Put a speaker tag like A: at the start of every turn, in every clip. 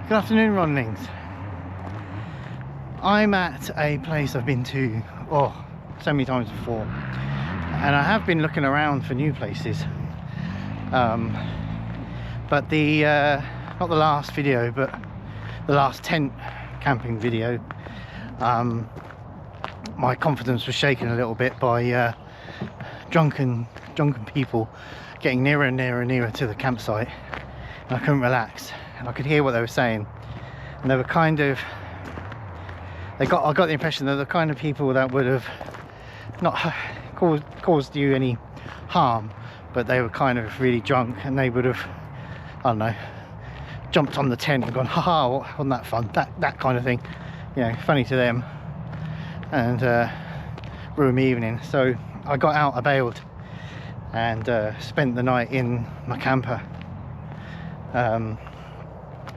A: Good afternoon, Ronlings. I'm at a place I've been to so many times before, and I have been looking around for new places, but the not the last video, but the last tent camping video, my confidence was shaken a little bit by drunken people getting nearer and nearer and nearer to the campsite, and I couldn't relax. And I could hear what they were saying, and they were kind of, I got the impression they're the kind of people that would have not caused you any harm, but they were kind of really drunk, and they would have, I don't know, jumped on the tent and gone, haha, wasn't that fun, that kind of thing, you know, funny to them, and ruined my evening. So I got out, I bailed, and spent the night in my camper,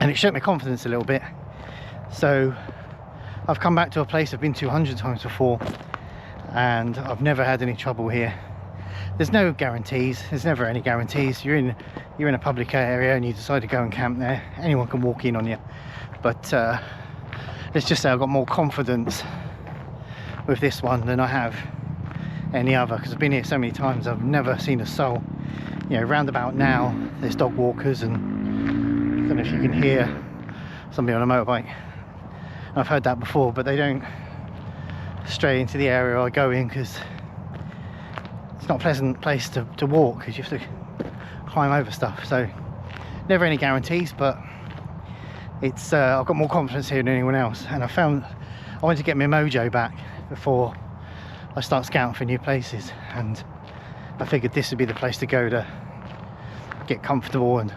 A: and it shook my confidence a little bit. So I've come back to a place I've been to 100 times before, and I've never had any trouble here. There's no guarantees, there's never any guarantees. You're in a public area and you decide to go and camp there, anyone can walk in on you. But let's just say I've got more confidence with this one than I have any other, because I've been here so many times. I've never seen a soul. You know, round about now there's dog walkers, and I don't know if you can hear somebody on a motorbike. I've heard that before, but they don't stray into the area I go in, because it's not a pleasant place to walk, because you have to climb over stuff. So never any guarantees, but it's I've got more confidence here than anyone else, and I wanted to get my mojo back before I start scouting for new places, and I figured this would be the place to go to get comfortable and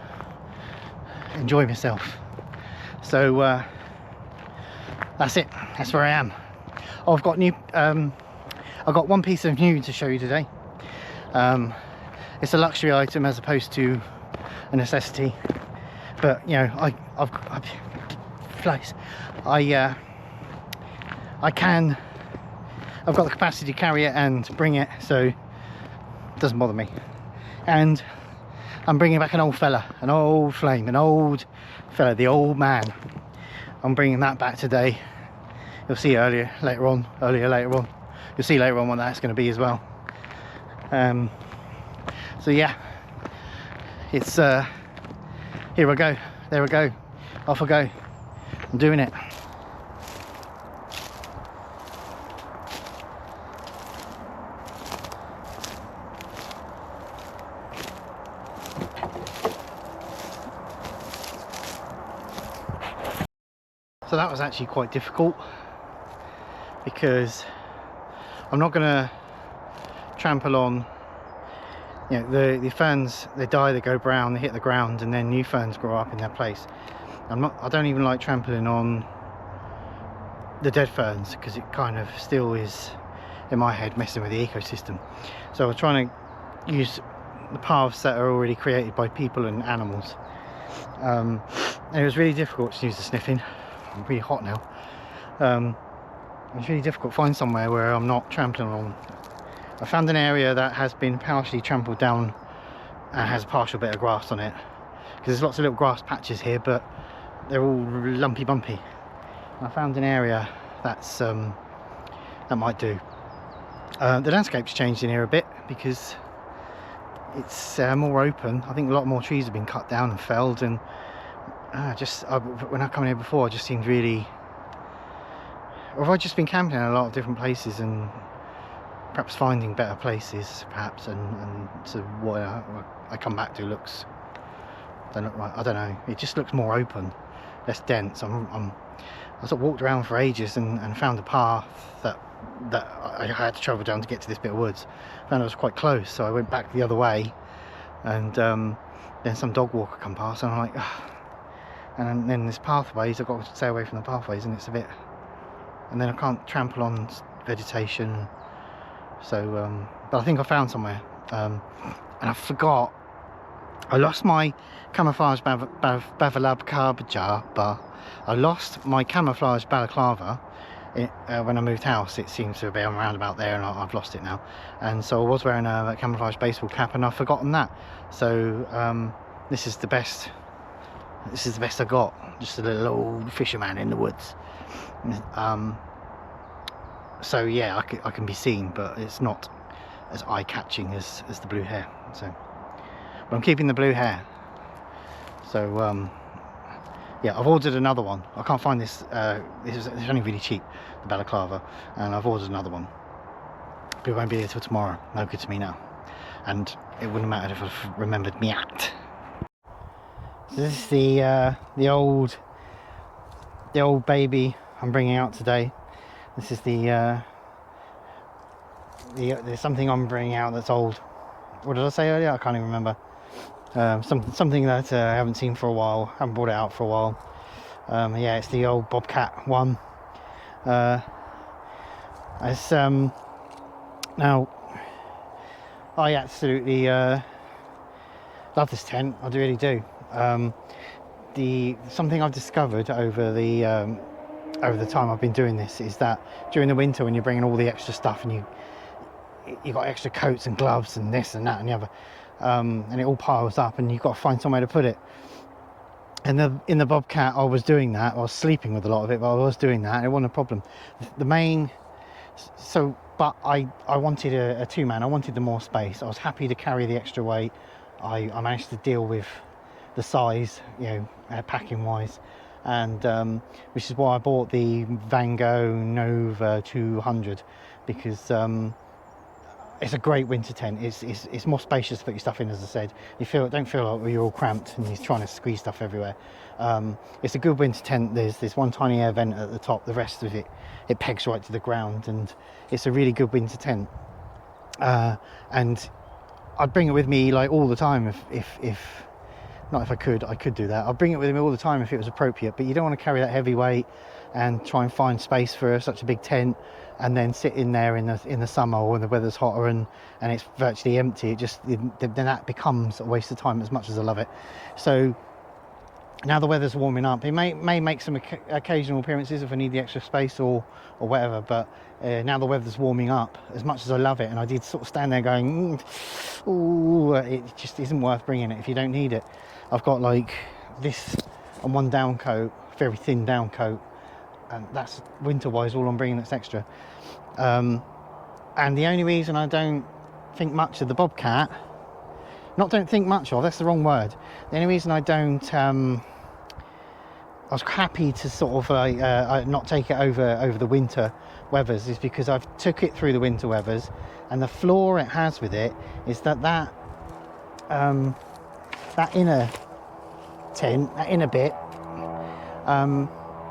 A: enjoy myself. So that's it, that's where I am. I've got I've got one piece of new to show you today. It's a luxury item as opposed to a necessity, but you know, I've got the capacity to carry it and bring it, so it doesn't bother me. And I'm bringing back an old fella, an old flame, an old fella, the old man. I'm bringing that back today. You'll see later on. You'll see later on what that's going to be as well. So yeah, it's here I go, there I go, off I go. I'm doing it. So that was actually quite difficult, because I'm not going to trample on, you know, the ferns, they die, they go brown, they hit the ground, and then new ferns grow up in their place. I don't even like trampling on the dead ferns, because it kind of still is, in my head, messing with the ecosystem. So I was trying to use the paths that are already created by people and animals, and it was really difficult to use the sniffing. I'm really hot now. It's really difficult to find somewhere where I'm not trampling on. I found an area that has been partially trampled down and has a partial bit of grass on it, because there's lots of little grass patches here, but they're all lumpy bumpy. I found an area that's that might do. The landscape's changed in here a bit, because it's more open. I think a lot more trees have been cut down and felled, and when I come here before, I just seemed really, or I've just been camping in a lot of different places and perhaps finding better places, perhaps, and so what I come back to looks, don't look right. I don't know. It just looks more open, less dense. I sort of walked around for ages and found a path that I had to travel down to get to this bit of woods. Found it was quite close, so I went back the other way, and then some dog walker come past, and I'm like, ugh. And then there's pathways, I've got to stay away from the pathways, and it's a bit, and then I can't trample on vegetation. So but I think I found somewhere, and I forgot, I lost my camouflage I lost my camouflage balaclava when I moved house. It seems to be around about there, and I've lost it now. And so I was wearing a camouflage baseball cap, and I've forgotten that. So this is the best This is the best I got. Just a little old fisherman in the woods. So yeah, I can be seen, but it's not as eye-catching as the blue hair. So, but I'm keeping the blue hair. So yeah, I've ordered another one. I can't find this. It's only really cheap, the balaclava, and I've ordered another one. But it won't be here till tomorrow. No good to me now. And it wouldn't matter if I've remembered me at. So this is the old baby I'm bringing out today. This is there's something I'm bringing out that's old. What did I say earlier? I can't even remember. Something that I haven't seen for a while. Haven't brought it out for a while. Yeah, it's the old Bobcat one. It's now I absolutely love this tent. I really do. Something I've discovered over the time I've been doing this is that during the winter, when you're bringing all the extra stuff and you got extra coats and gloves and this and that and the other, and it all piles up, and you've got to find somewhere to put it. And in the Bobcat, I was doing that. I was sleeping with a lot of it, but I was doing that. It wasn't a problem. But I wanted a two-man. I wanted the more space. I was happy to carry the extra weight. I managed to deal with the size, packing wise, and which is why I bought the Vango Nova 200, because it's a great winter tent. It's more spacious to put your stuff in, as I said. Don't feel like you're all cramped and you're trying to squeeze stuff everywhere. It's a good winter tent. There's one tiny air vent at the top. The rest of it pegs right to the ground, and it's a really good winter tent. And I'd bring it with me like all the time if not if I could do that. I'd bring it with me all the time if it was appropriate, but you don't want to carry that heavy weight and try and find space for such a big tent and then sit in there in the summer or when the weather's hotter and it's virtually empty. Then that becomes a waste of time, as much as I love it. So now the weather's warming up, it may make some occasional appearances if I need the extra space or whatever, but now the weather's warming up, as much as I love it, and I did sort of stand there going, ooh, it just isn't worth bringing it if you don't need it. I've got like this and one down coat, very thin down coat, and that's winter wise all I'm bringing that's extra. And the only reason I don't think much of the Bobcat, don't think much of, that's the wrong word. The only reason I was happy to sort of not take it over the winter weathers is because I've took it through the winter weathers, and the flaw it has with it is that inner tent, that inner bit,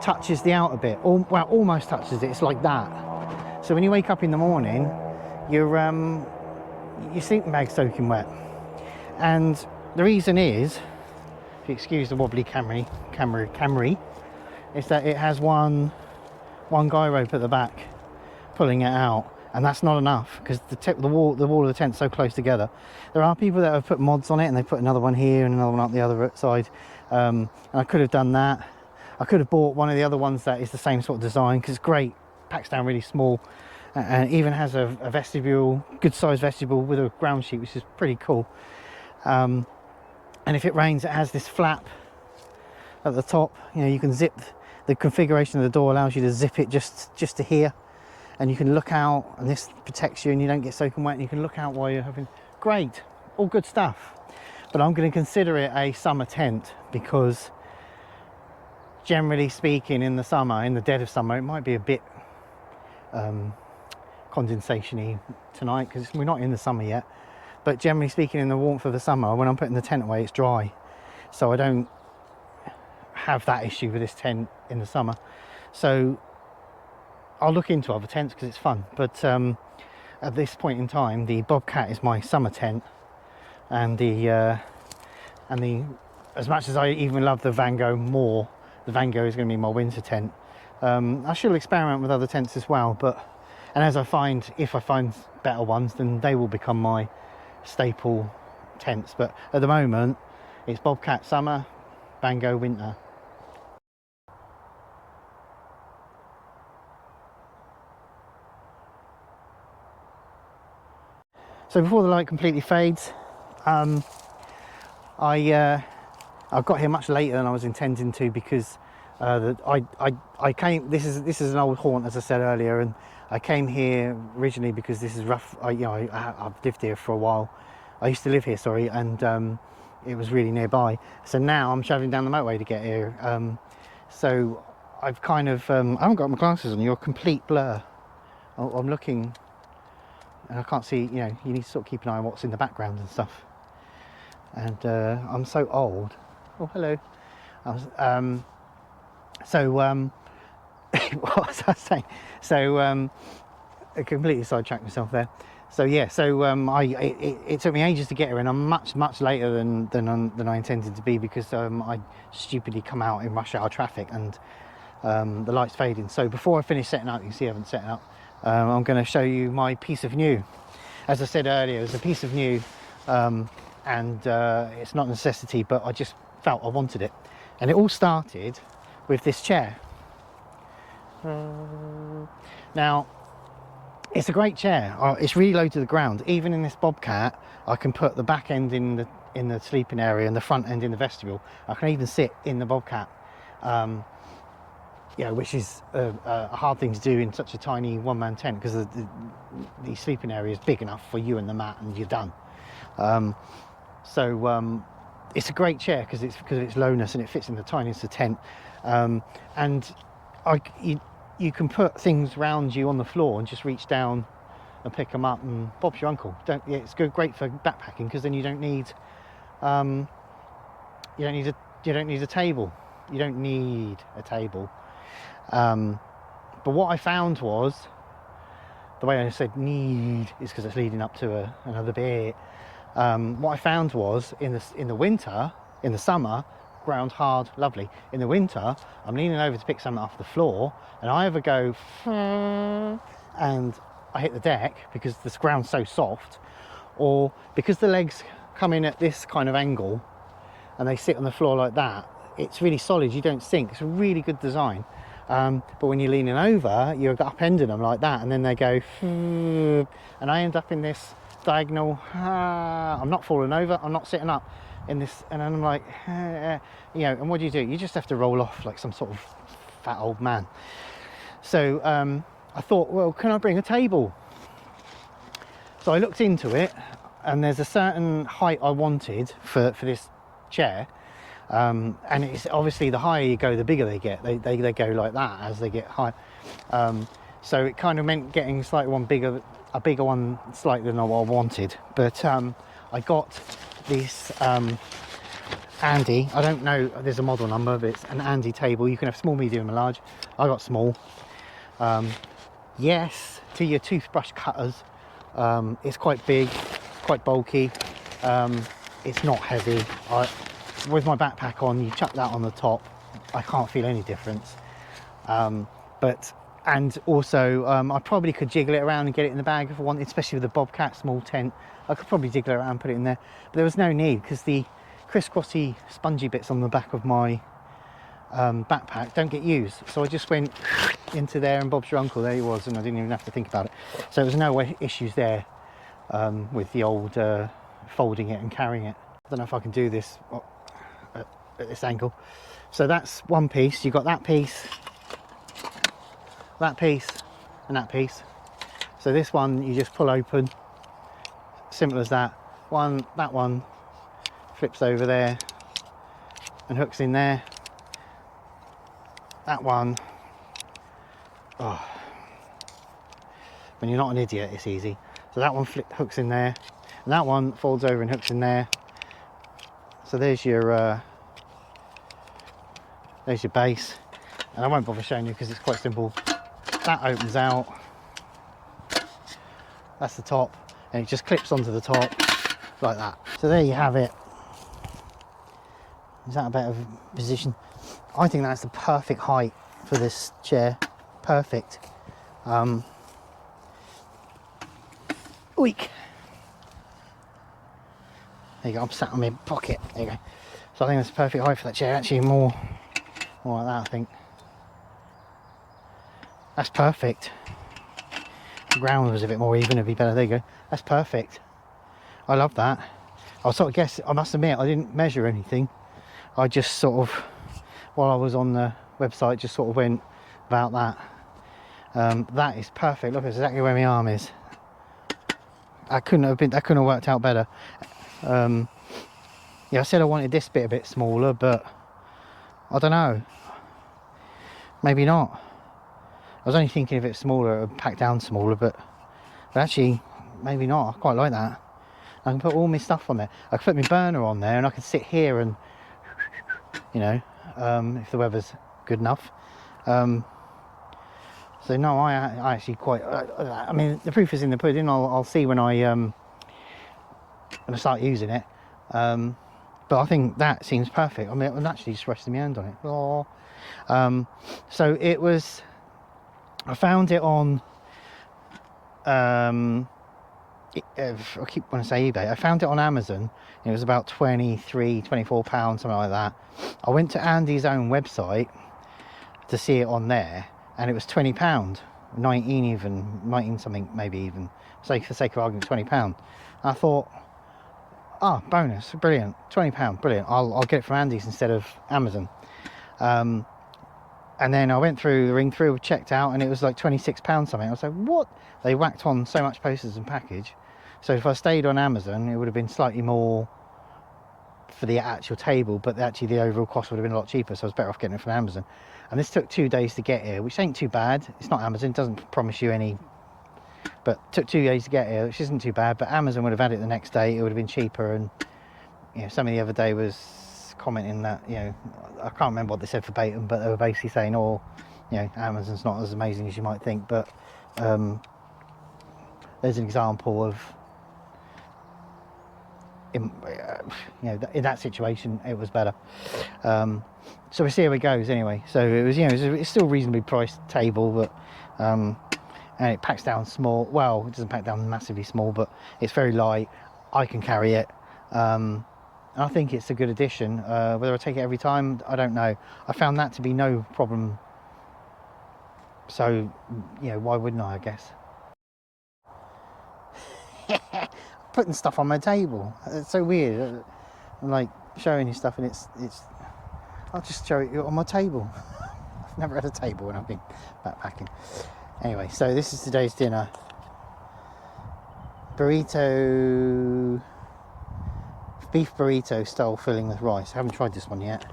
A: touches the outer bit, almost touches it. It's like that. So when you wake up in the morning, your sleeping bag's soaking wet, and the reason is, if you excuse the wobbly Camry, is that it has one guy rope at the back pulling it out, and that's not enough because the wall of the tent's so close together. There are people that have put mods on it, and they put another one here and another one up the other side, and I could have done that. I could have bought one of the other ones that is the same sort of design, because it's great, packs down really small, and even has a vestibule, good sized vestibule with a ground sheet, which is pretty cool. And if it rains, it has this flap at the top. You can zip. The configuration of the door allows you to zip it just to here, and you can look out, and this protects you and you don't get soaking wet, and you can look out while you're having, great, all good stuff. But I'm going to consider it a summer tent because, generally speaking, in the summer, in the dead of summer, it might be a bit condensation-y tonight because we're not in the summer yet. But generally speaking, in the warmth of the summer, when I'm putting the tent away, it's dry. So I don't have that issue with this tent in the summer. So I'll look into other tents because it's fun. But at this point in time, the Bobcat is my summer tent. And as much as I even love the Vango more, the Vango is going to be my winter tent. I shall experiment with other tents as well. And if I find better ones, then they will become my staple tents. But at the moment, it's Bobcat summer, Vango winter. So before the light completely fades, I'm I got here much later than I was intending to, because I came. This is an old haunt, as I said earlier, and I came here originally because this is rough. I've lived here for a while. I used to live here, sorry, and it was really nearby. So now I'm travelling down the motorway to get here. So I've kind of I haven't got my glasses on. You're a complete blur. I'm looking, and I can't see. You know, you need to sort of keep an eye on what's in the background and stuff. And I'm so old. Oh, hello. What was I saying? So I completely sidetracked myself there. So yeah, so it took me ages to get here, and I'm much later than I intended to be, because I stupidly come out in rush hour traffic, and the light's fading. So before I finish setting up, you can see I haven't set it up. I'm going to show you my piece of new. As I said earlier, it's a piece of new, and it's not a necessity, but I just felt I wanted it. And it all started with this chair. Now, it's a great chair. It's really low to the ground. Even in this Bobcat, I can put the back end in the sleeping area and the front end in the vestibule. I can even sit in the Bobcat, which is a hard thing to do in such a tiny one-man tent, because the sleeping area is big enough for you and the mat, and you're done. It's a great chair because of its lowness, and it fits in the tiniest of tent. And you can put things around you on the floor and just reach down and pick them up, and Bob's your uncle. It's great for backpacking, because then you don't need a table. You don't need a table. But what I found was, the way I said need is because it's leading up to another bit. What I found was in the winter, in the summer, ground hard, lovely. In the winter, I'm leaning over to pick something off the floor, and I either go and I hit the deck because the ground's so soft, or because the legs come in at this kind of angle and they sit on the floor like that, it's really solid, you don't sink. It's a really good design. But when you're leaning over, you're upending them like that, and then they go and I end up in this diagonal. I'm not falling over, I'm not sitting up in this, and I'm like, and what do? You just have to roll off like some sort of fat old man. So I thought, well, can I bring a table? So I looked into it, and there's a certain height I wanted for this chair, and it's obviously the higher you go, the bigger they get. They go like that as they get high. So it kind of meant getting a bigger one slightly than what I wanted. But I got this Andy, I don't know, there's a model number, but it's an Andy table. You can have small, medium and large. I got small. Yes to your toothbrush cutters. It's quite big, quite bulky. It's not heavy. With my backpack on, you chuck that on the top, I can't feel any difference. And also I probably could jiggle it around and get it in the bag if I wanted, especially with the Bobcat small tent. I could probably jiggle it around and put it in there, but there was no need, because the crisscrossy spongy bits on the back of my backpack don't get used. So I just went into there, and Bob's your uncle, there he was, and I didn't even have to think about it. So there was no issues there with the old folding it and carrying it. I don't know if I can do this at this angle. So that's one piece. You've got that piece, and that piece. So this one you just pull open, simple as that. That one flips over there and hooks in there. That one, when you're not an idiot, it's easy. So that one hooks in there, and that one folds over and hooks in there. So there's your base, and I won't bother showing you because it's quite simple. That opens out, that's the top, and it just clips onto the top like that. So there you have it. Is that a better position? I think that's the perfect height for this chair. Perfect. Weak. There you go, I'm sat on my pocket. There you go. So I think that's the perfect height for that chair. Actually more like that, I think. That's perfect. The ground was a bit more even, it'd be better. There you go. That's perfect. I love that. I sort of guess, I must admit, I didn't measure anything. I just sort of, while I was on the website, just sort of went about that. That is perfect. Look, it's exactly where my arm is. That couldn't have worked out better. Yeah, I said I wanted this bit a bit smaller, but I don't know. Maybe not. I was only thinking if it's smaller, it would pack down smaller, but actually, maybe not. I quite like that. I can put all my stuff on there. I can put my burner on there, and I can sit here and, you know, if the weather's good enough. So no, I actually quite. I mean, the proof is in the pudding. I'll see when I start using it. But I think that seems perfect. I mean, I'm actually just resting my hand on it. Oh. So it was. I found it on. I keep wanting to say eBay. I found it on Amazon. It was about £24, something like that. I went to Andy's own website to see it on there, and it was £20, 19 something, maybe even. So for the sake of argument, £20. I thought, oh, bonus, brilliant, £20, brilliant. I'll get it from Andy's instead of Amazon. And then I went through the ring through, checked out, and it was like £26 something. I was like, what? They whacked on so much postage and package. So if I stayed on Amazon, it would have been slightly more for the actual table, but actually the overall cost would have been a lot cheaper. So I was better off getting it from Amazon. And this took 2 days to get here, which ain't too bad. It's not Amazon, it doesn't promise you any, but took 2 days to get here, which isn't too bad. But Amazon would have had it the next day. It would have been cheaper. And you know, somebody the other day was commenting that, you know, I can't remember what they said verbatim, but they were basically saying, oh, you know, Amazon's not as amazing as you might think. But there's an example of, you know, in that situation it was better. So we'll see how it goes anyway. So it was, you know, it's still reasonably priced table, but and it packs down small. Well, it doesn't pack down massively small, but it's very light. I can carry it. I think it's a good addition. Whether I take it every time, I don't know. I found that to be no problem. So, you know, why wouldn't I guess? Putting stuff on my table. It's so weird. I'm like showing you stuff, and it's. I'll just show it you on my table. I've never had a table when I've been backpacking. Anyway, so this is today's dinner. Burrito, beef burrito style filling with rice. I haven't tried this one yet,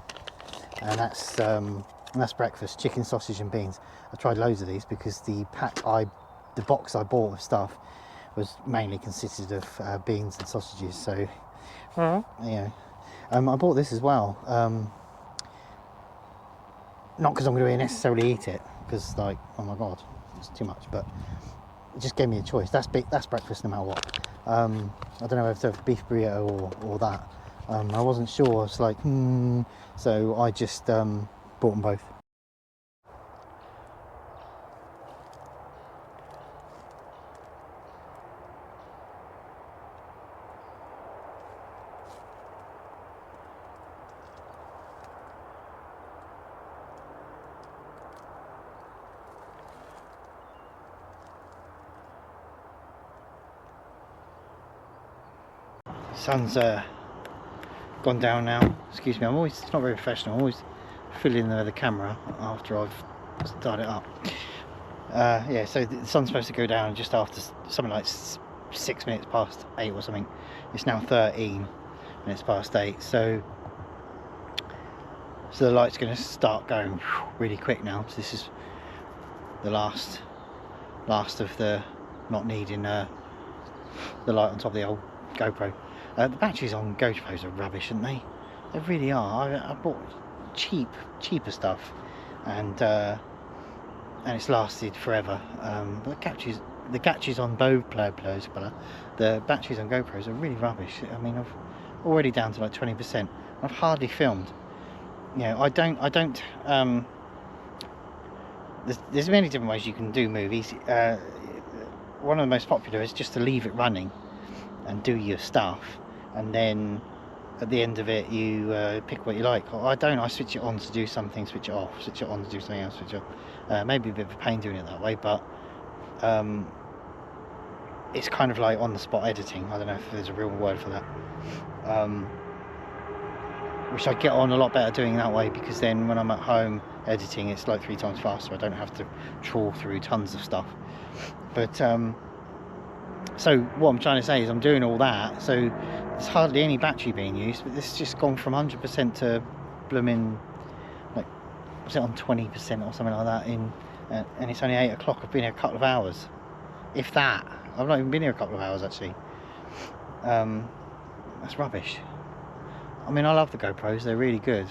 A: and that's breakfast. Chicken, sausage, and beans. I tried loads of these because the box I bought of stuff was mainly consisted of beans and sausages. So, yeah, I bought this as well. Not because I'm going to necessarily eat it, because like, oh my god, it's too much. But it just gave me a choice. That's breakfast no matter what. I don't know if it's beef burrito or that. I wasn't sure. It's like, so I just bought them both. Sun's gone down now. Excuse me, it's not very professional. I'm always filling the camera after I've started it up. Yeah, so the sun's supposed to go down just after something like 6 minutes past 8 or something. It's now 13 minutes past 8, so the light's going to start going really quick now. So this is the last of the not needing the light on top of the old GoPro. The batteries on GoPros are rubbish, aren't they? They really are. I bought cheaper stuff, and it's lasted forever. The batteries on both the batteries on GoPros are really rubbish. I mean, I've already down to like 20%. I've hardly filmed. You know, I don't. There's many different ways you can do movies. One of the most popular is just to leave it running and do your stuff, and then at the end of it you pick what you like. I don't. I switch it on to do something, switch it off, switch it on to do something else, switch it off. Maybe a bit of a pain doing it that way, but it's kind of like on the spot editing. I don't know if there's a real word for that. which I get on a lot better doing that way, because then when I'm at home editing, it's like 3 times faster. I don't have to trawl through tons of stuff. But so what I'm trying to say is I'm doing all that, so there's hardly any battery being used, but this has just gone from 100% to blooming, like, was it on 20% or something like that, and it's only 8 o'clock. I've been here a couple of hours, if that. I've not even been here a couple of hours actually. That's rubbish. I mean, I love the GoPros, they're really good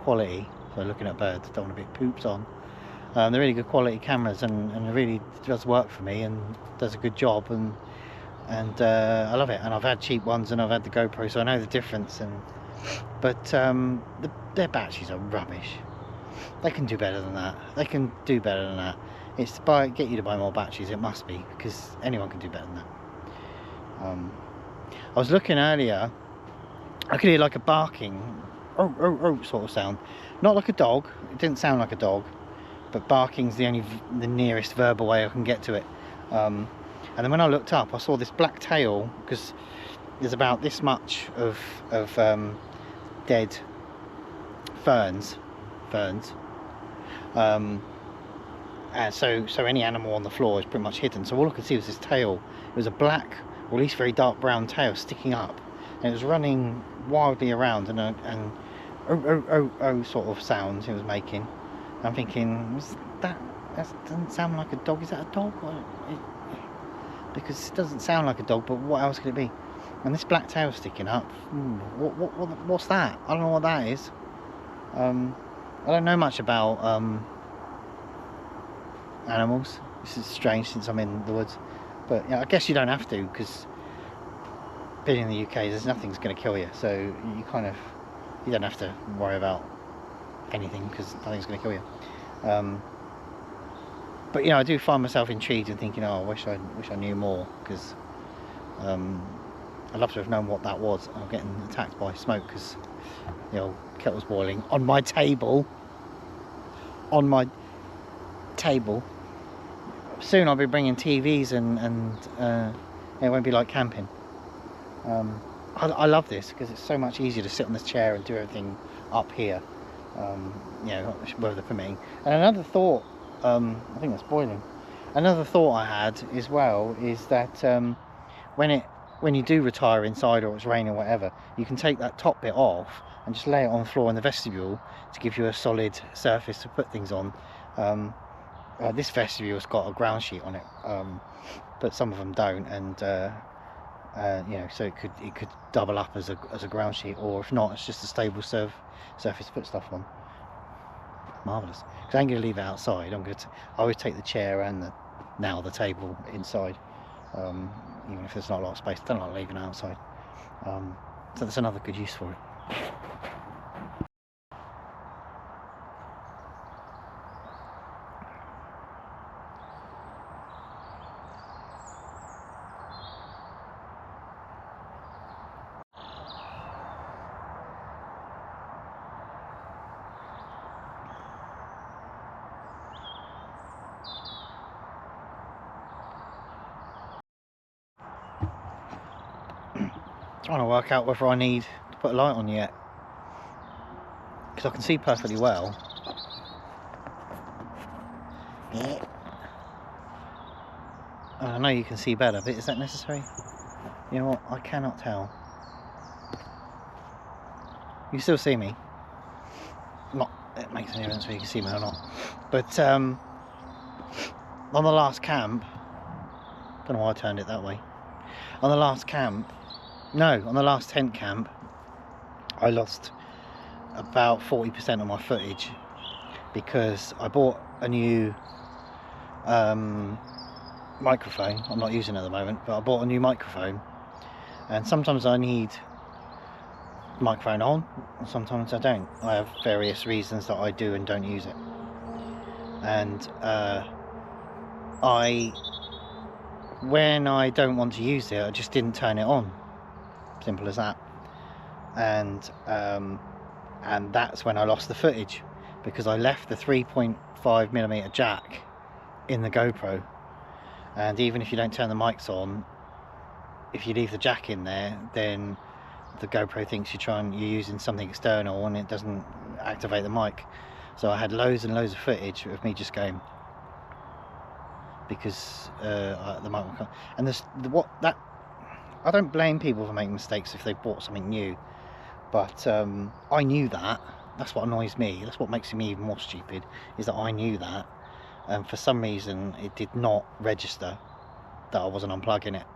A: quality. So looking at birds, don't want to be poops on. They're really good quality cameras, and it really does work for me and does a good job, and I love it. And I've had cheap ones and I've had the GoPro, so I know the difference. But their batteries are rubbish. They can do better than that. They can do better than that. It's to get you to buy more batteries. It must be, because anyone can do better than that. I was looking earlier. I could hear like a barking, oh sort of sound. Not like a dog. It didn't sound like a dog, but barking's the nearest verbal way I can get to it. And then when I looked up, I saw this black tail, because there's about this much of dead ferns. And so any animal on the floor is pretty much hidden. So all I could see was this tail. It was a black, or at least very dark brown tail sticking up, and it was running wildly around, and oh sort of sounds it was making. I'm thinking, that doesn't sound like a dog. Is that a dog? Because it doesn't sound like a dog, but what else could it be? And this black tail sticking up, what's that? I don't know what that is. I don't know much about animals. This is strange since I'm in the woods, but yeah, I guess you don't have to, because being in the UK, there's nothing's going to kill you, so you don't have to worry about anything, because nothing's going to kill you. But you know, I do find myself intrigued and thinking, oh, I wish I knew more, because I'd love to have known what that was. I'm getting attacked by smoke because the old kettle's boiling on my table. Soon I'll be bringing TVs and it won't be like camping. I love this because it's so much easier to sit on this chair and do everything up here, you know, weather permitting. And another thought, I think that's boiling. Another thought I had as well is that when you do retire inside, or it's raining or whatever, you can take that top bit off and just lay it on the floor in the vestibule to give you a solid surface to put things on. This vestibule's got a ground sheet on it, but some of them don't, and you know, so it could double up as a ground sheet, or if not, it's just a stable surface to put stuff on. Marvellous. Because I ain't going to leave it outside. I always take the chair and the table inside, even if there's not a lot of space. I don't like leaving it outside. So that's another good use for it. Trying to work out whether I need to put a light on yet, because I can see perfectly well. I know you can see better, but is that necessary? You know what, I cannot tell. You still see me. Not it makes any difference whether you can see me or not. But on the last camp, don't know why I turned it that way. On the last tent camp, I lost about 40% of my footage because I bought a new microphone. I'm not using it at the moment, but I bought a new microphone, and sometimes I need the microphone on, and sometimes I don't. I have various reasons that I do and don't use it, and when I don't want to use it, I just didn't turn it on. Simple as that. And that's when I lost the footage, because I left the 3.5mm jack in the GoPro, and even if you don't turn the mics on, if you leave the jack in there, then the GoPro thinks you're using something external and it doesn't activate the mic. So I had loads and loads of footage of me just going, because the mic, and I don't blame people for making mistakes if they've bought something new, but I knew that. That's what annoys me. That's what makes me even more stupid, is that I knew that, and for some reason it did not register that I wasn't unplugging it.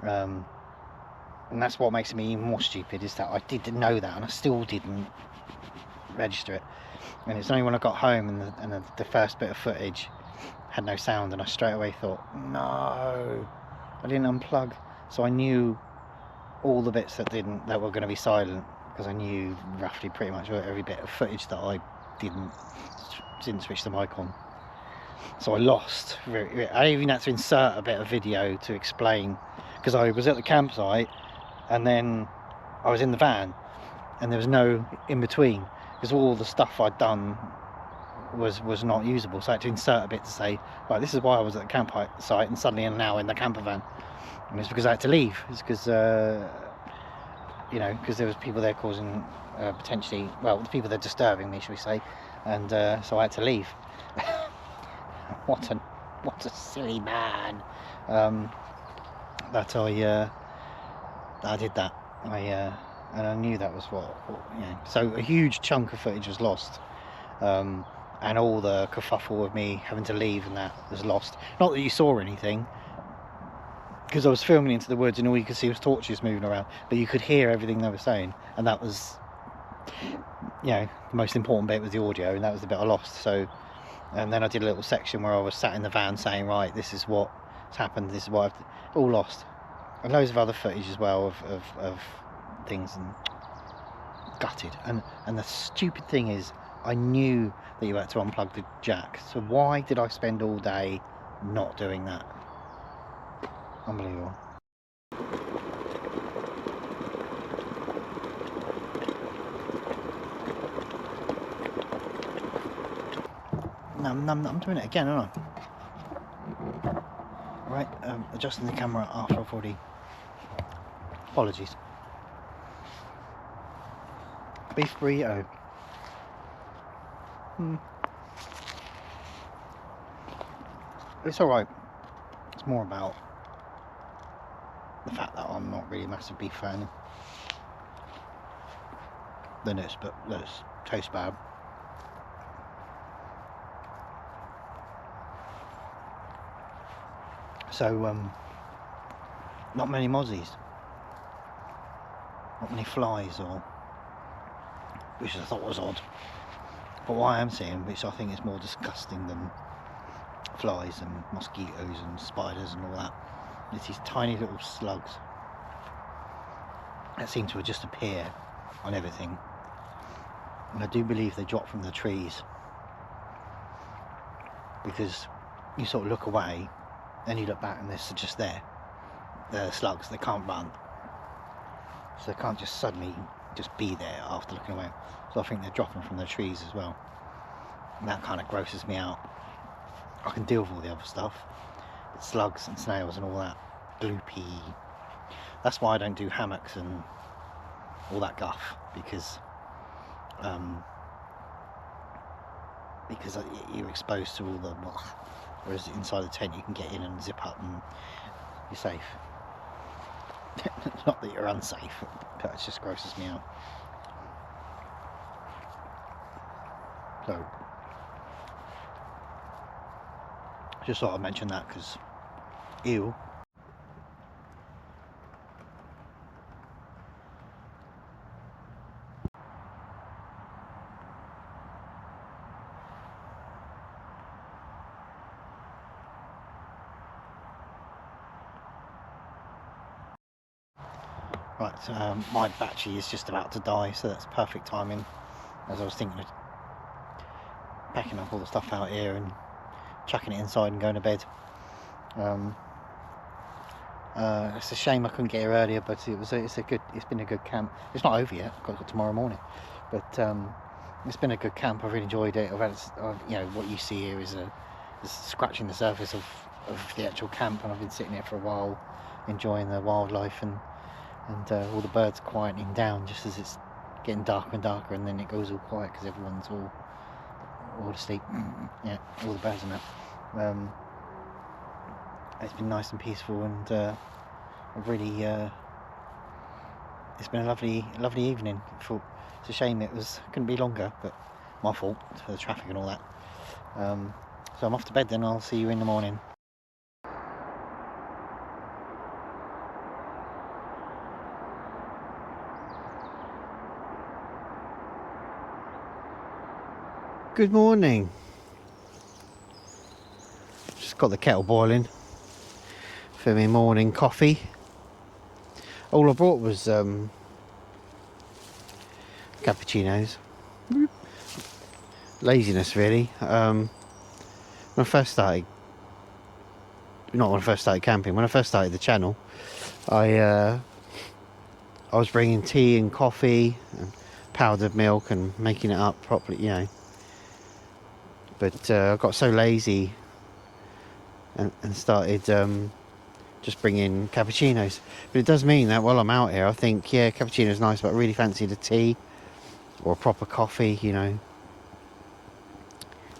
A: And that's what makes me even more stupid, is that I didn't know that and I still didn't register it. And it's only when I got home and the first bit of footage had no sound, and I straight away thought, no, I didn't unplug. So I knew all the bits that were going to be silent, because I knew roughly pretty much every bit of footage that I didn't switch the mic on. So I lost. I even had to insert a bit of video to explain, because I was at the campsite and then I was in the van and there was no in between, because all the stuff I'd done was not usable. So I had to insert a bit to say, right, this is why I was at the campsite and suddenly I'm now in the camper van. And it's because I had to leave. It's because you know, because there was people there causing potentially, well, the people that are disturbing me, shall we say, and so I had to leave. What a silly man. That I did that. And I knew that was what, you know. So a huge chunk of footage was lost, and all the kerfuffle of me having to leave and that was lost. Not that you saw anything, because I was filming into the woods and all you could see was torches moving around, but you could hear everything they were saying, and that was, you know, the most important bit was the audio, and that was the bit I lost. So, and then I did a little section where I was sat in the van saying, right, this is what's happened, this is what I've all lost, and loads of other footage as well of things, and gutted. And the stupid thing is, I knew that you had to unplug the jack, so why did I spend all day not doing that? Unbelievable. No, I'm doing it again, aren't I? Right, adjusting the camera after I've already... Apologies. Beef burrito. It's alright. It's more about the fact that I'm not really a massive beef fan than this, but let's taste bad. So not many mozzies, not many flies, or which I thought was odd. But what I am seeing, which I think is more disgusting than flies and mosquitoes and spiders and all that, is these tiny little slugs that seem to just appear on everything. And I do believe they drop from the trees, because you sort of look away, then you look back and they're just there. They're slugs, they can't run. So they can't just suddenly just be there after looking away. So I think they're dropping from the trees as well. And that kind of grosses me out. I can deal with all the other stuff, but slugs and snails and all that gloopy. That's why I don't do hammocks and all that guff, because you're exposed to all the... Whereas inside the tent you can get in and zip up and you're safe. Not that you're unsafe, but it just grosses me out. So, just thought I'd mention that, because ew. Right, my battery is just about to die, so that's perfect timing, as I was thinking of packing up all the stuff out here and chucking it inside and going to bed. It's a shame I couldn't get here earlier, but it's been a good camp. It's not over yet, I've got it tomorrow morning, but it's been a good camp. I've really enjoyed it. You know, what you see here is scratching the surface of the actual camp, and I've been sitting here for a while enjoying the wildlife and and all the birds quietening down just as it's getting darker and darker, and then it goes all quiet because everyone's all asleep. Yeah, all the birds and that. It's been nice and peaceful, and I've really it's been a lovely evening. It's a shame couldn't be longer, but my fault for the traffic and all that. So I'm off to bed then. I'll see you in the morning. Good morning. Just got the kettle boiling for my morning coffee. All I brought was cappuccinos. Laziness, really. When I first started camping, when I first started the channel, I was bringing tea and coffee and powdered milk and making it up properly, you know. But I got so lazy and started just bringing cappuccinos. But it does mean that while I'm out here, I think, yeah, cappuccino's nice, but I really fancy the tea or a proper coffee, you know.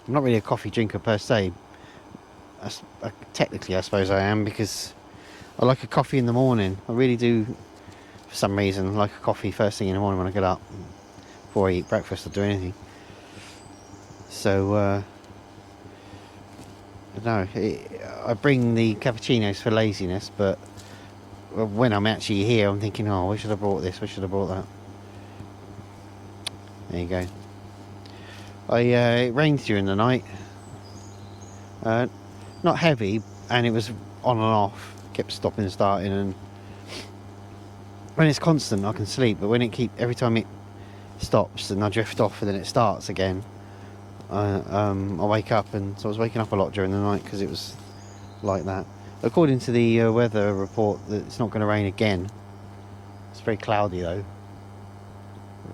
A: I'm not really a coffee drinker per se. Technically, I suppose I am, because I like a coffee in the morning. I really do, for some reason, like a coffee first thing in the morning when I get up, before I eat breakfast or do anything. So, I don't know, I bring the cappuccinos for laziness, but when I'm actually here, I'm thinking, oh, we should have brought this, we should have brought that. There you go. It rained during the night. Not heavy, and it was on and off, kept stopping and starting, and when it's constant I can sleep, but when every time it stops and I drift off and then it starts again, I wake up. And so I was waking up a lot during the night because it was like that. According to the weather report, that it's not going to rain again. It's very cloudy though.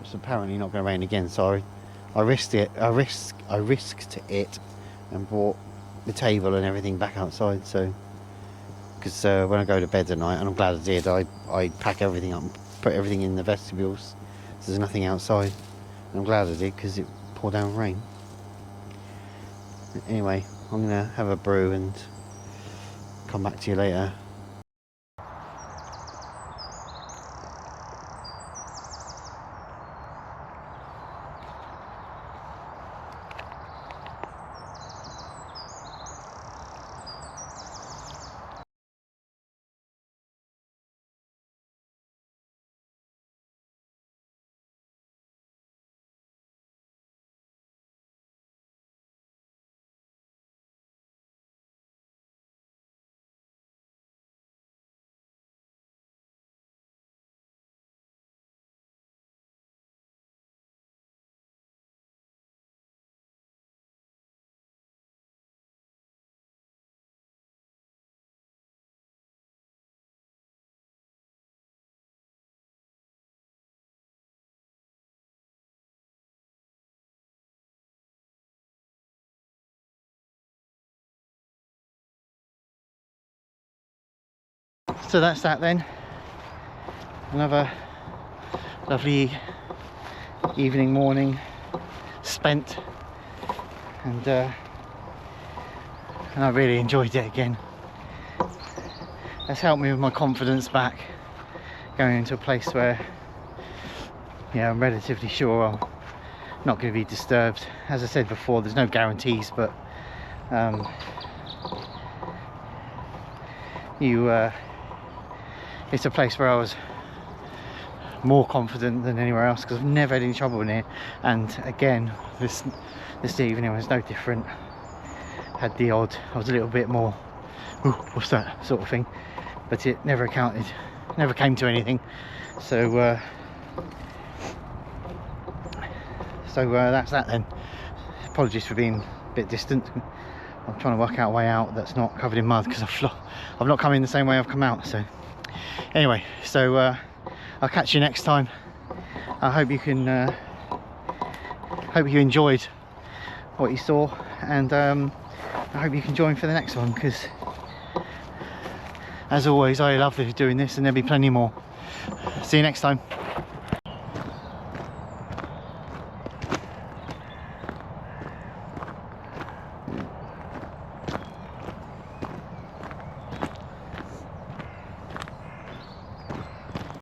A: It's apparently not going to rain again, so I risked it and brought the table and everything back outside. So because when I go to bed at night, and I'm glad I did, I pack everything up and put everything in the vestibules, so there's nothing outside. And I'm glad I did, because it poured down rain. Anyway, I'm gonna have a brew and come back to you later. So that's that then. Another lovely evening, morning spent, and I really enjoyed it again. That's helped me with my confidence back, going into a place where, yeah, I'm relatively sure I'm not going to be disturbed. As I said before, there's no guarantees, but it's a place where I was more confident than anywhere else, because I've never had any trouble in here. And again, this evening was no different. Had the odd, I was a little bit more, ooh, what's that sort of thing, but it never came to anything. So that's that then. Apologies for being a bit distant. I'm trying to work out a way out that's not covered in mud, because I've not come in the same way I've come out. So anyway, so I'll catch you next time. I hope you enjoyed what you saw, and I hope you can join for the next one, because as always I love doing this, and there'll be plenty more. See you next time.